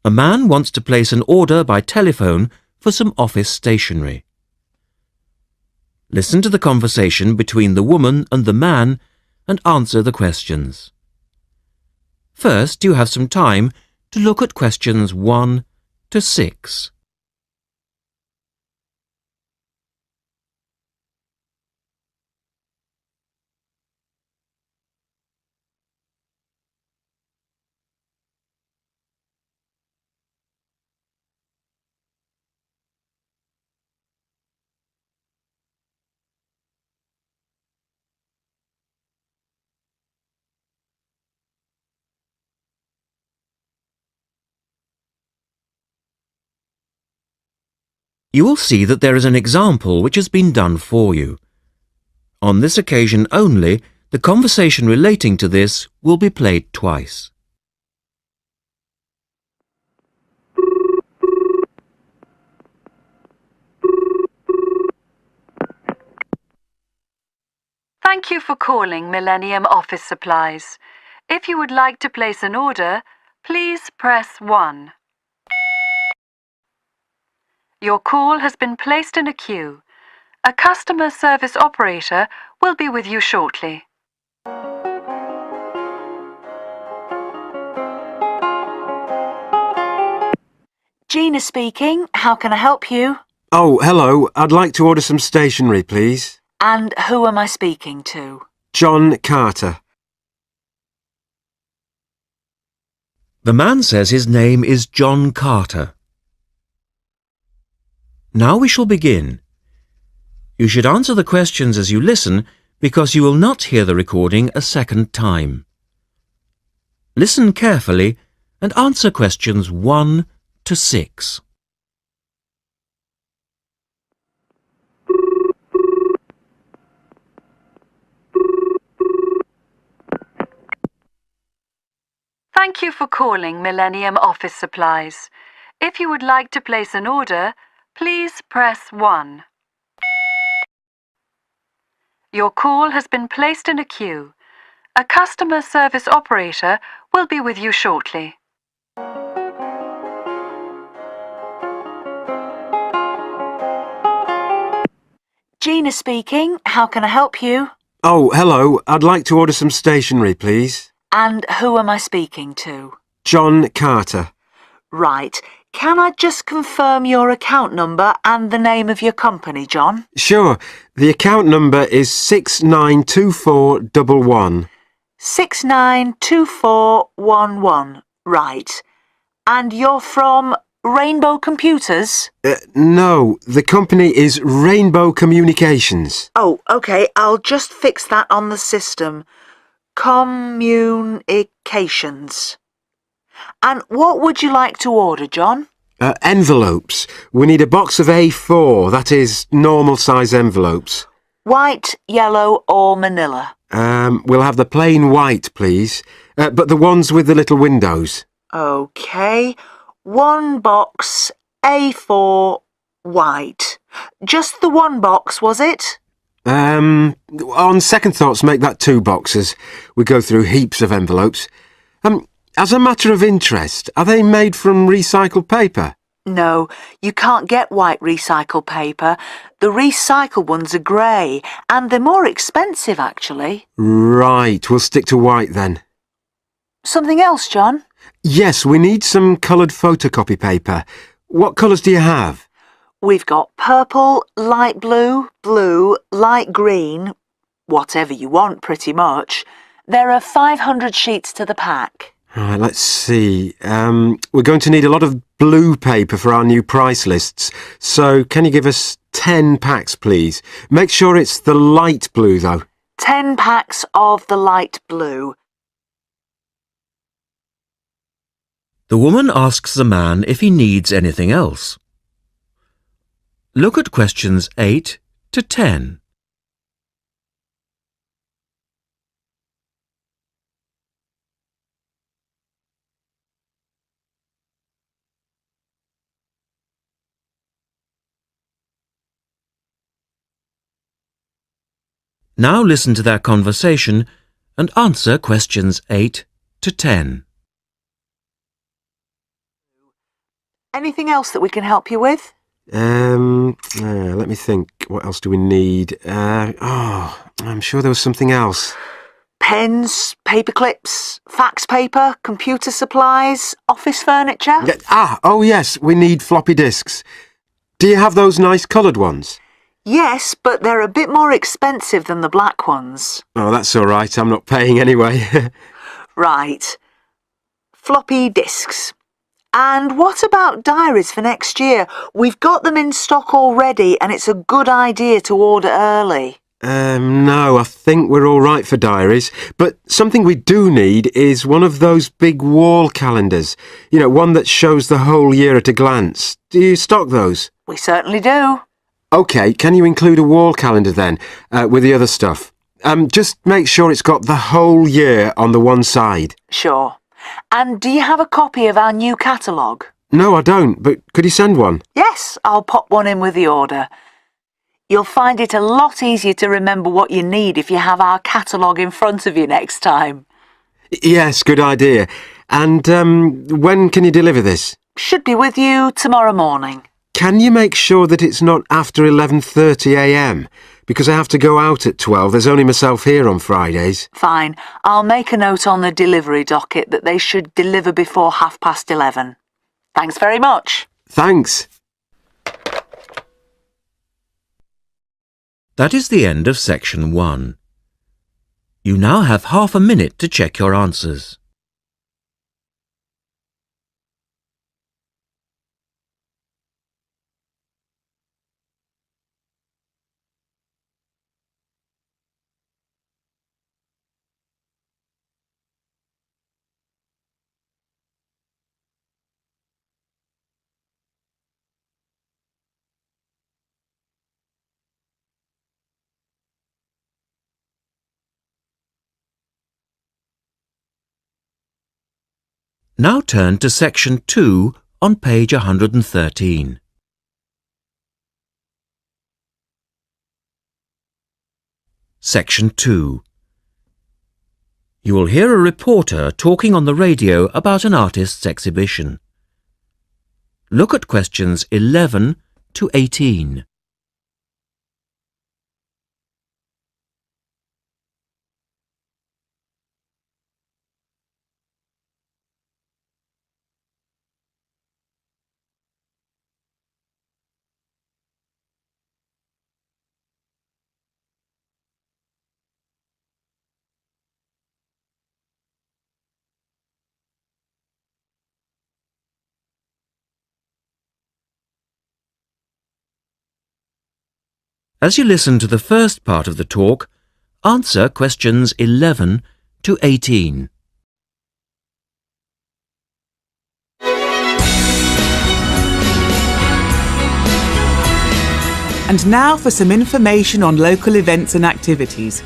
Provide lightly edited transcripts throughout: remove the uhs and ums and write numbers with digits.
A man wants to place an order by telephone for some office stationery. Listen to the conversation between the woman and the man and answer the questions. First, you have some time to look at questions 1 to 6. You will see that there is an example which has been done for you. On this occasion only, the conversation relating to this will be played twice. Thank you for calling Millennium Office Supplies. If you would like to place an order, please press 1. Your call has been placed in a queue. A customer service operator will be with you shortly. Gina speaking. How can I help you? Oh, hello. I'd like to order some stationery, please. And who am I speaking to? John Carter. The man says his name is John Carter. Now we shall begin. You should answer the questions as you listen because you will not hear the recording a second time. Listen carefully and answer questions 1 to 6. Thank you for calling Millennium Office Supplies. If you would like to place an order, please press 1. Your call has been placed in a queue. A customer service operator will be with you shortly. Gina speaking. How can I help you? Oh, hello. I'd like to order some stationery, please. And who am I speaking to? John Carter. Right. Can I just confirm your account number and the name of your company, John? Sure. The account number is 692411. 692411. Right. And you're from Rainbow Computers? No, the company is Rainbow Communications. Oh, OK. I'll just fix that on the system. Communications. And what would you like to order, John? Envelopes. We need a box of A4, that is, normal size envelopes. White, yellow or manila? We'll have the plain white, please. But the ones with the little windows. OK. 1 box, A4, white. Just the 1 box, was it? On second thoughts, make that 2 boxes. We go through heaps of envelopes. As a matter of interest, are they made from recycled paper? No, you can't get white recycled paper. The recycled ones are grey, and they're more expensive, actually. Right, we'll stick to white then. Something else, John? Yes, we need some coloured photocopy paper. What colours do you have? We've got purple, light blue, blue, light green, whatever you want, pretty much. There are 500 sheets to the pack. Right, let's see. We're going to need a lot of blue paper for our new price lists. So can you give us 10 packs, please? Make sure it's the light blue, though. 10 packs of the light blue. The woman asks the man if he needs anything else. Look at questions 8 to 10. Now listen to their conversation and answer questions 8 to 10. Anything else that we can help you with? Let me think. What else do we need? I'm sure there was something else. Pens, paper clips, fax paper, computer supplies, office furniture? Oh yes, we need floppy disks. Do you have those nice coloured ones? Yes, but they're a bit more expensive than the black ones. Oh, that's all right. I'm not paying anyway. Right. Floppy disks. And what about diaries for next year? We've got them in stock already and it's a good idea to order early. No, I think we're all right for diaries. But something we do need is one of those big wall calendars. You know, one that shows the whole year at a glance. Do you stock those? We certainly do. OK, can you include a wall calendar then, with the other stuff? Just make sure it's got the whole year on the one side. Sure. And do you have a copy of our new catalogue? No, I don't, but could you send one? Yes, I'll pop one in with the order. You'll find it a lot easier to remember what you need if you have our catalogue in front of you next time. Yes, good idea. And when can you deliver this? Should be with you tomorrow morning. Can you make sure that it's not after 11:30 a.m? Because I have to go out at 12. There's only myself here on Fridays. Fine. I'll make a note on the delivery docket that they should deliver before 11:30. Thanks very much. Thanks. That is the end of section 1. You now have half a minute to check your answers. Now turn to section 2 on page 113. Section 2. You will hear a reporter talking on the radio about an artist's exhibition. Look at questions 11 to 18. As you listen to the first part of the talk, answer questions 11 to 18. And now for some information on local events and activities.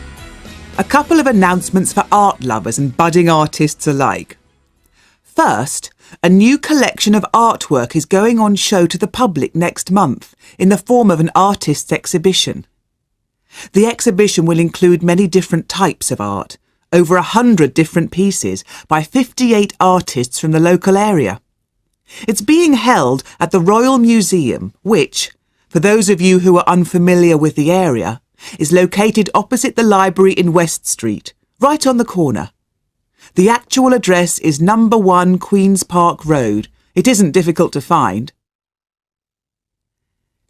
A couple of announcements for art lovers and budding artists alike. First, a new collection of artwork is going on show to the public next month in the form of an artist's exhibition. The exhibition will include many different types of art, over 100 different pieces by 58 artists from the local area. It's being held at the Royal Museum, which, for those of you who are unfamiliar with the area, is located opposite the library in West Street, right on the corner. The actual address is number 1 Queen's Park Road. It isn't difficult to find.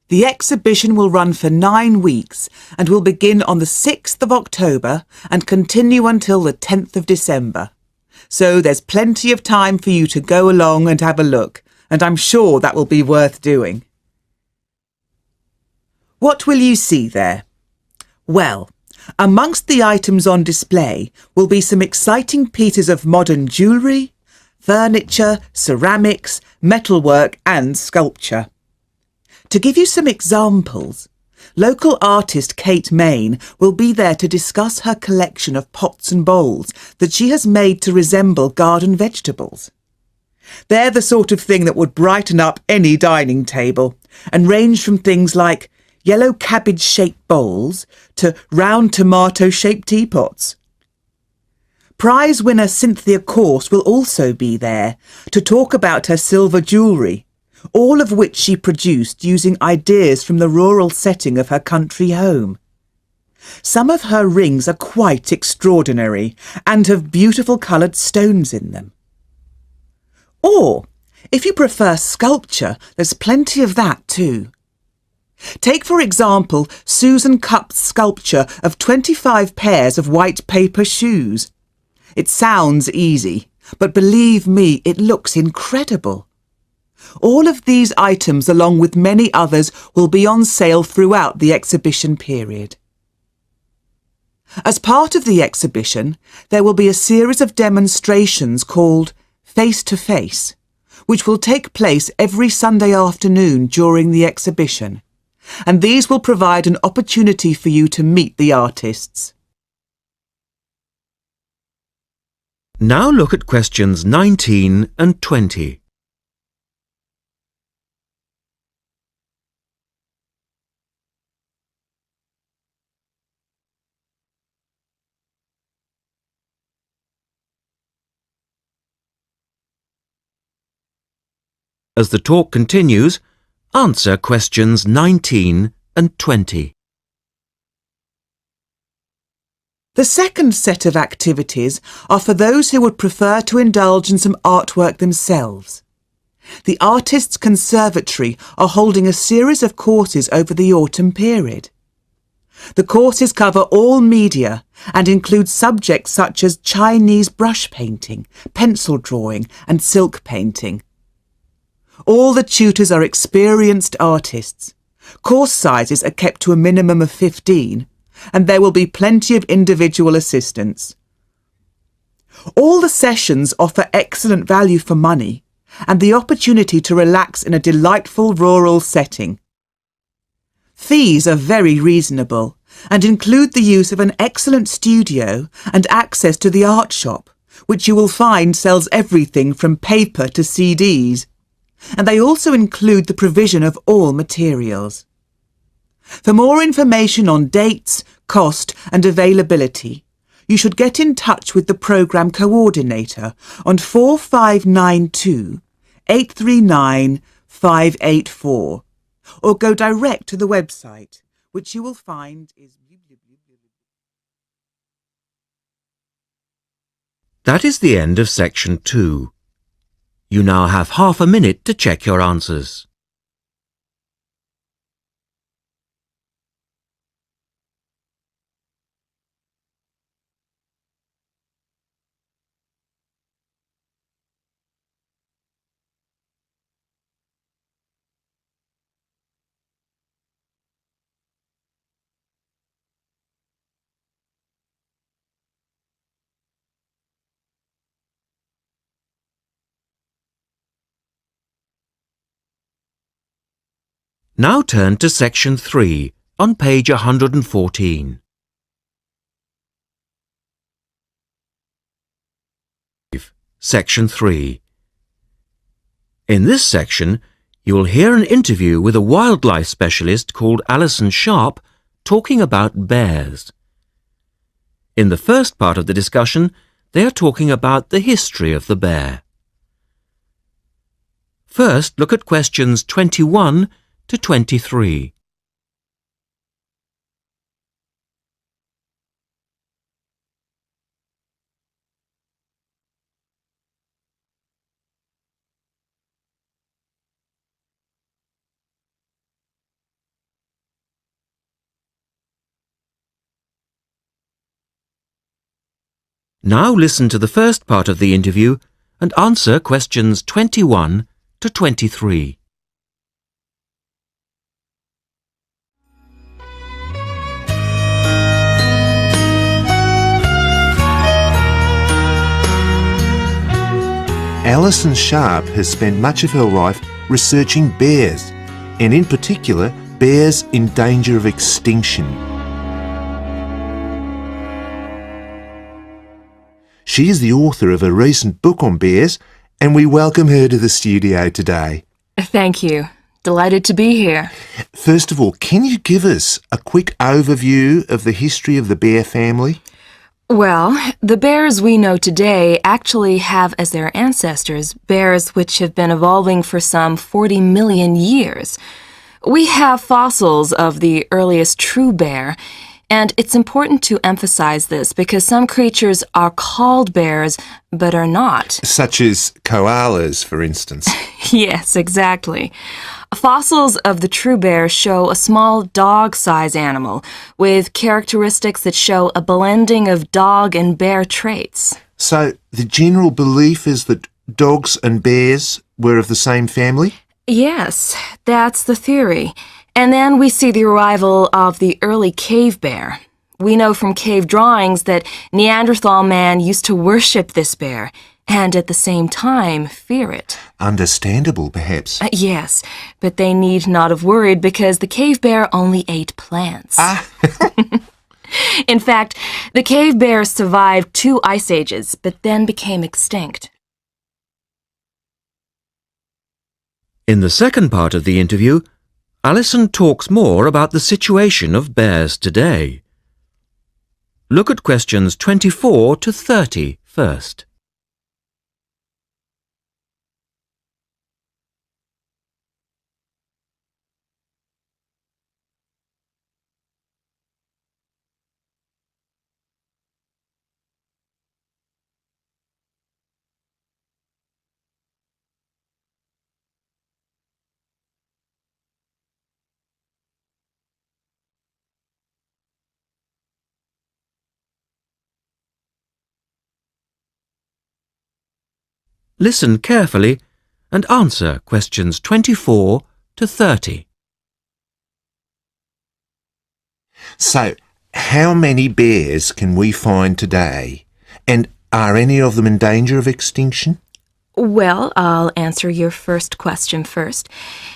The exhibition will run for 9 weeks and will begin on the 6th of October and continue until the 10th of December. So there's plenty of time for you to go along and have a look, and I'm sure that will be worth doing. What will you see there? Well, amongst the items on display will be some exciting pieces of modern jewellery, furniture, ceramics, metalwork and sculpture. To give you some examples, local artist Kate Main will be there to discuss her collection of pots and bowls that she has made to resemble garden vegetables. They're the sort of thing that would brighten up any dining table and range from things like yellow cabbage-shaped bowls to round tomato-shaped teapots. Prize winner Cynthia Corse will also be there to talk about her silver jewellery, all of which she produced using ideas from the rural setting of her country home. Some of her rings are quite extraordinary and have beautiful coloured stones in them. Or, if you prefer sculpture, there's plenty of that too. Take, for example, Susan Cupp's sculpture of 25 pairs of white paper shoes. It sounds easy, but believe me, it looks incredible. All of these items, along with many others, will be on sale throughout the exhibition period. As part of the exhibition, there will be a series of demonstrations called Face to Face, which will take place every Sunday afternoon during the exhibition, and these will provide an opportunity for you to meet the artists. Now look at questions 19 and 20. As the talk continues, answer questions 19 and 20. The second set of activities are for those who would prefer to indulge in some artwork themselves. The Artists' Conservatory are holding a series of courses over the autumn period. The courses cover all media and include subjects such as Chinese brush painting, pencil drawing and silk painting. All the tutors are experienced artists. Course sizes are kept to a minimum of 15, and there will be plenty of individual assistance. All the sessions offer excellent value for money and the opportunity to relax in a delightful rural setting. Fees are very reasonable and include the use of an excellent studio and access to the art shop, which you will find sells everything from paper to CDs. And they also include the provision of all materials. For more information on dates, cost and availability, you should get in touch with the programme coordinator on 4592 839 584 or go direct to the website, which you will find is... That is the end of section 2. You now have half a minute to check your answers. Now turn to section 3 on page 114. Section 3. In this section, you will hear an interview with a wildlife specialist called Alison Sharp talking about bears. In the first part of the discussion, they are talking about the history of the bear. First, look at questions 21 to 23. Now listen to the first part of the interview and answer questions 21 to 23. Alison Sharp has spent much of her life researching bears, and in particular, bears in danger of extinction. She is the author of a recent book on bears, and we welcome her to the studio today. Thank you. Delighted to be here. First of all, can you give us a quick overview of the history of the bear family? Well, the bears we know today actually have as their ancestors bears which have been evolving for some 40 million years. We have fossils of the earliest true bear, and it's important to emphasize this because some creatures are called bears but are not. Such as koalas, for instance. Yes, exactly. Fossils of the true bear show a small dog-size animal with characteristics that show a blending of dog and bear traits. So the general belief is that dogs and bears were of the same family? Yes, that's the theory. And then we see the arrival of the early cave bear. We know from cave drawings that Neanderthal man used to worship this bear and at the same time fear it. Understandable, perhaps. Yes, but they need not have worried because the cave bear only ate plants. In fact, the cave bear survived 2 ice ages, but then became extinct. In the second part of the interview, Alison talks more about the situation of bears today. Look at questions 24 to 30 first. Listen carefully and answer questions 24 to 30. So, how many bears can we find today? And are any of them in danger of extinction? Well, I'll answer your first question first.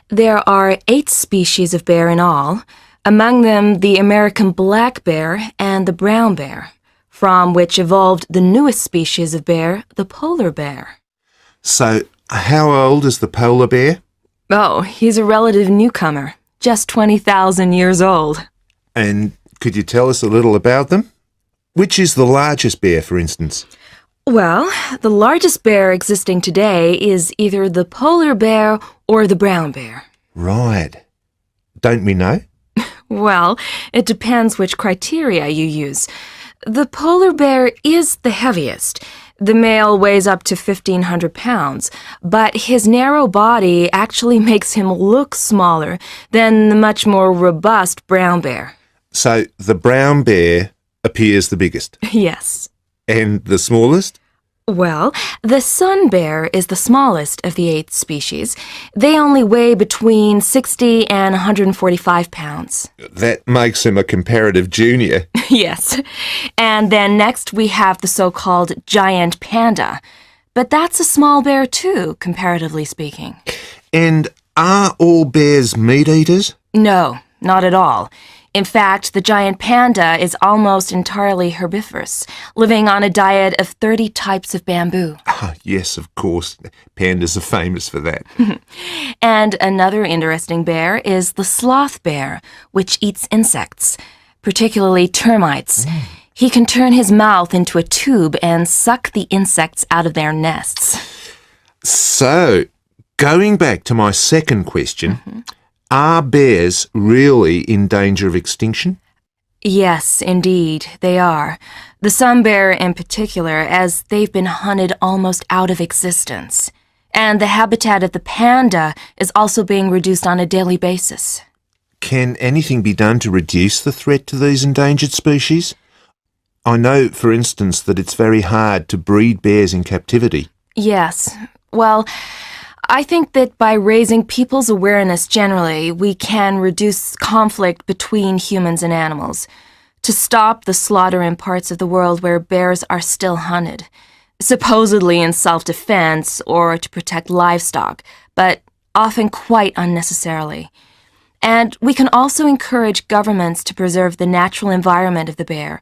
There are 8 species of bear in all, among them the American black bear and the brown bear, from which evolved the newest species of bear, the polar bear. So, how old is the polar bear? Oh, he's a relative newcomer, just 20,000 years old. And could you tell us a little about them? Which is the largest bear, for instance? Well, the largest bear existing today is either the polar bear or the brown bear. Right. Don't we know? Well, it depends which criteria you use. The polar bear is the heaviest. The male weighs up to 1,500 pounds, but his narrow body actually makes him look smaller than the much more robust brown bear. So, the brown bear appears the biggest. Yes. And the smallest? Well, the sun bear is the smallest of the 8 species. They only weigh between 60 and 145 pounds. That makes him a comparative junior. Yes. And then next we have the so-called giant panda. But that's a small bear too, comparatively speaking. And are all bears meat eaters? No, not at all. In fact, the giant panda is almost entirely herbivorous, living on a diet of 30 types of bamboo. Ah, yes, of course. Pandas are famous for that. And another interesting bear is the sloth bear, which eats insects, particularly termites. He can turn his mouth into a tube and suck the insects out of their nests. So, going back to my second question, are bears really in danger of extinction? Yes, indeed, they are. The sun bear in particular, as they've been hunted almost out of existence. And the habitat of the panda is also being reduced on a daily basis. Can anything be done to reduce the threat to these endangered species? I know, for instance, that it's very hard to breed bears in captivity. Yes. Well, I think that by raising people's awareness generally, we can reduce conflict between humans and animals, to stop the slaughter in parts of the world where bears are still hunted, supposedly in self-defense or to protect livestock, but often quite unnecessarily. And we can also encourage governments to preserve the natural environment of the bear,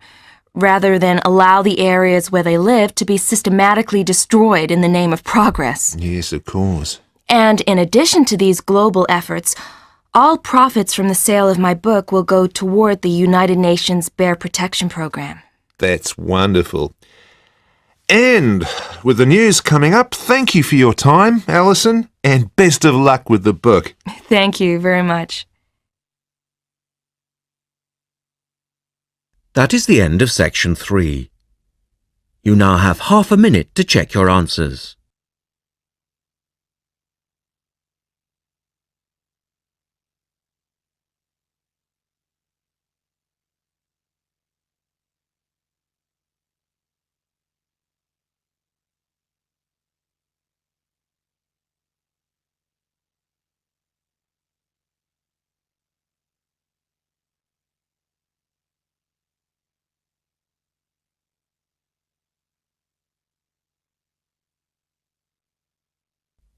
rather than allow the areas where they live to be systematically destroyed in the name of progress. Yes, of course. And in addition to these global efforts, all profits from the sale of my book will go toward the United Nations Bear Protection Program. That's wonderful. And with the news coming up, thank you for your time, Alison, and best of luck with the book. Thank you very much. That is the end of section 3. You now have half a minute to check your answers.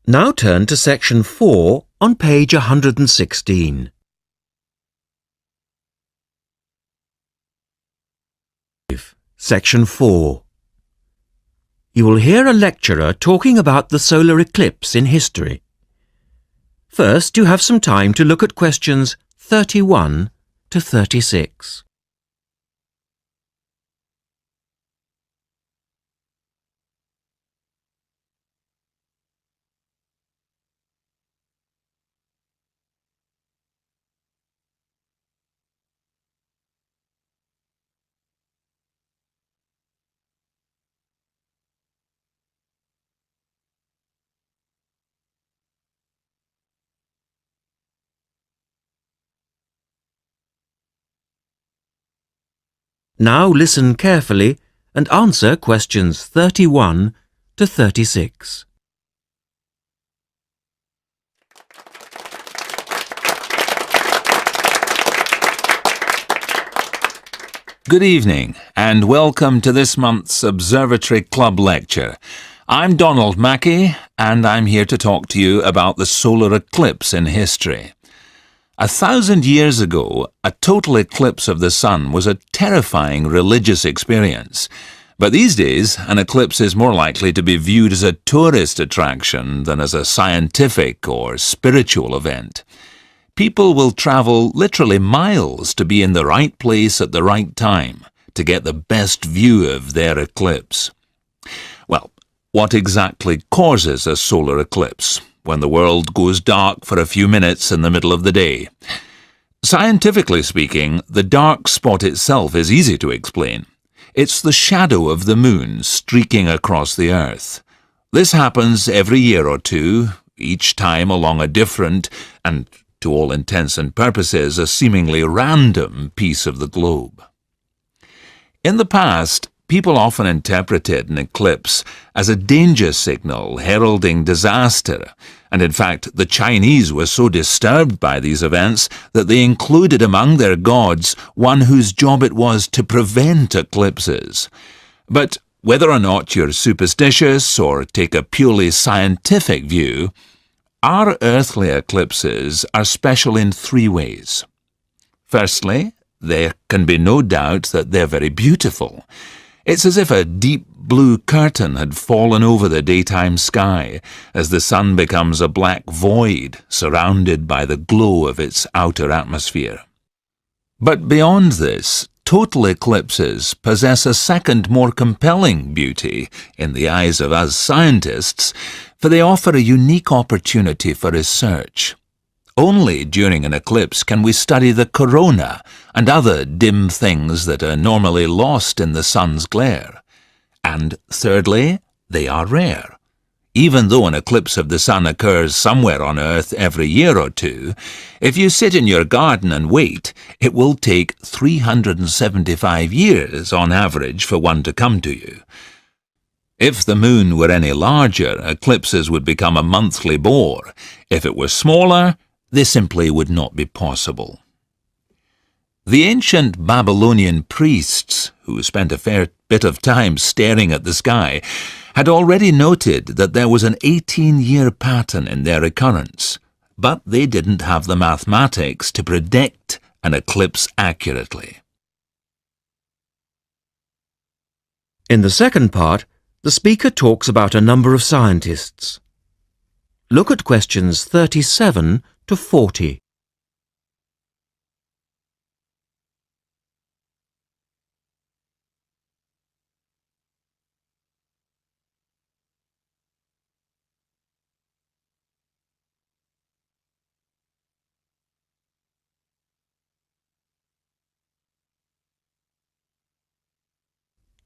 Now turn to section 4 on page 116. Section 4. You will hear a lecturer talking about the solar eclipse in history. First, you have some time to look at questions 31 to 36. Now listen carefully and answer questions 31 to 36. Good evening and welcome to this month's Observatory Club lecture. I'm Donald Mackey and I'm here to talk to you about the solar eclipse in history. 1,000 years ago, a total eclipse of the sun was a terrifying religious experience. But these days, an eclipse is more likely to be viewed as a tourist attraction than as a scientific or spiritual event. People will travel literally miles to be in the right place at the right time to get the best view of their eclipse. Well, what exactly causes a solar eclipse when the world goes dark for a few minutes in the middle of the day? Scientifically speaking, the dark spot itself is easy to explain. It's the shadow of the moon streaking across the Earth. This happens every year or two, each time along a different, and to all intents and purposes, a seemingly random piece of the globe. In the past, people often interpreted an eclipse as a danger signal heralding disaster, and in fact the Chinese were so disturbed by these events that they included among their gods one whose job it was to prevent eclipses. But whether or not you're superstitious or take a purely scientific view, our earthly eclipses are special in 3 ways. Firstly, there can be no doubt that they're very beautiful. It's as if a deep blue curtain had fallen over the daytime sky as the sun becomes a black void surrounded by the glow of its outer atmosphere. But beyond this, total eclipses possess a second, more compelling beauty in the eyes of us scientists, for they offer a unique opportunity for research. Only during an eclipse can we study the corona and other dim things that are normally lost in the sun's glare. And thirdly, they are rare. Even though an eclipse of the sun occurs somewhere on Earth every year or two, if you sit in your garden and wait, it will take 375 years on average for one to come to you. If the moon were any larger, eclipses would become a monthly bore. If it were smaller, they simply would not be possible. The ancient Babylonian priests, who spent a fair bit of time staring at the sky, had already noted that there was an 18-year pattern in their occurrence, but they didn't have the mathematics to predict an eclipse accurately. In the second part, the speaker talks about a number of scientists. Look at questions 37 to 40.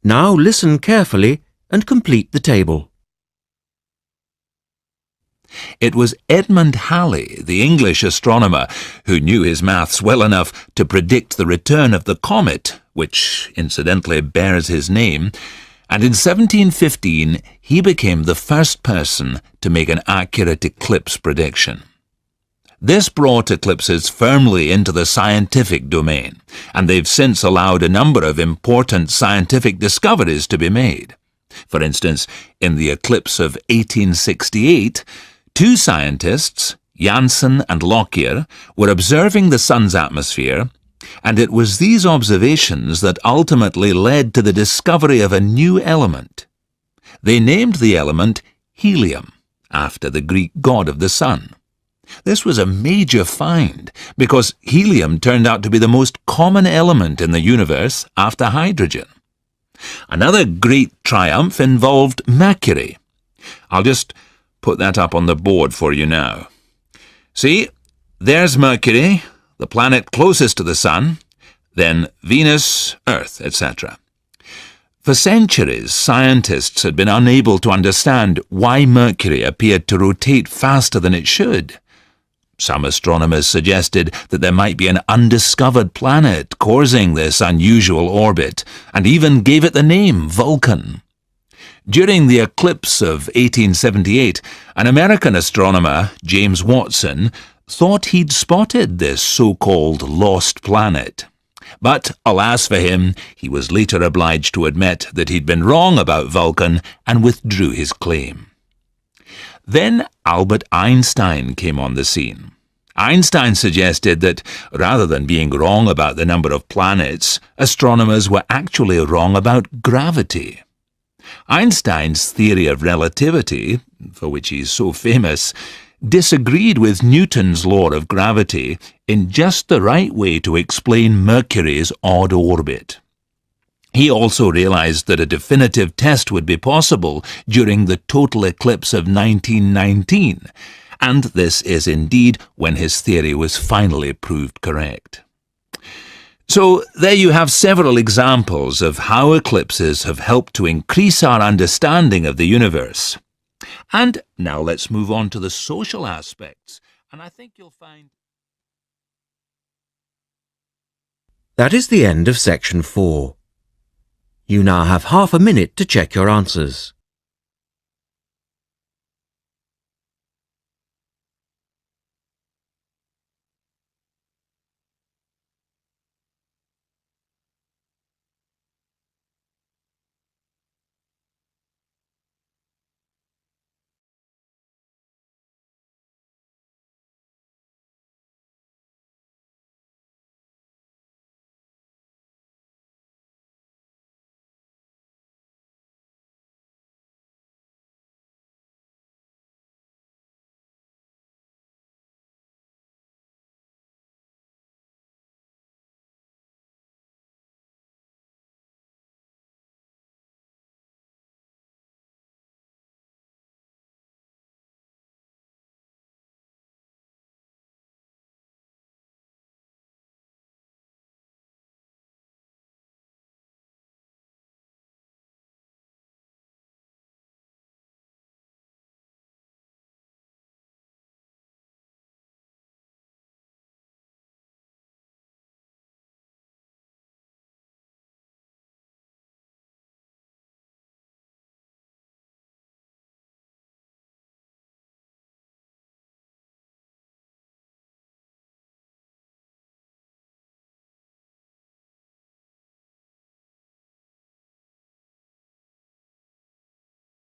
Now listen carefully and complete the table. It was Edmund Halley, the English astronomer, who knew his maths well enough to predict the return of the comet, which incidentally bears his name, and in 1715 he became the first person to make an accurate eclipse prediction. This brought eclipses firmly into the scientific domain, and they've since allowed a number of important scientific discoveries to be made. For instance, in the eclipse of 1868, two scientists, Janssen and Lockyer, were observing the sun's atmosphere, and it was these observations that ultimately led to the discovery of a new element. They named the element helium, after the Greek god of the sun. This was a major find, because helium turned out to be the most common element in the universe after hydrogen. Another great triumph involved mercury. I'll just put that up on the board for you now. See, there's Mercury, the planet closest to the Sun, then Venus, Earth, etc. For centuries, scientists had been unable to understand why Mercury appeared to rotate faster than it should. Some astronomers suggested that there might be an undiscovered planet causing this unusual orbit, and even gave it the name Vulcan. During the eclipse of 1878, an American astronomer, James Watson, thought he'd spotted this so-called lost planet. But, alas for him, he was later obliged to admit that he'd been wrong about Vulcan and withdrew his claim. Then Albert Einstein came on the scene. Einstein suggested that, rather than being wrong about the number of planets, astronomers were actually wrong about gravity. Einstein's theory of relativity, for which he's so famous, disagreed with Newton's law of gravity in just the right way to explain Mercury's odd orbit. He also realized that a definitive test would be possible during the total eclipse of 1919, and this is indeed when his theory was finally proved correct. So there you have several examples of how eclipses have helped to increase our understanding of the universe. And now let's move on to the social aspects, and I think you'll find... That is the end of section 4. You now have half a minute to check your answers.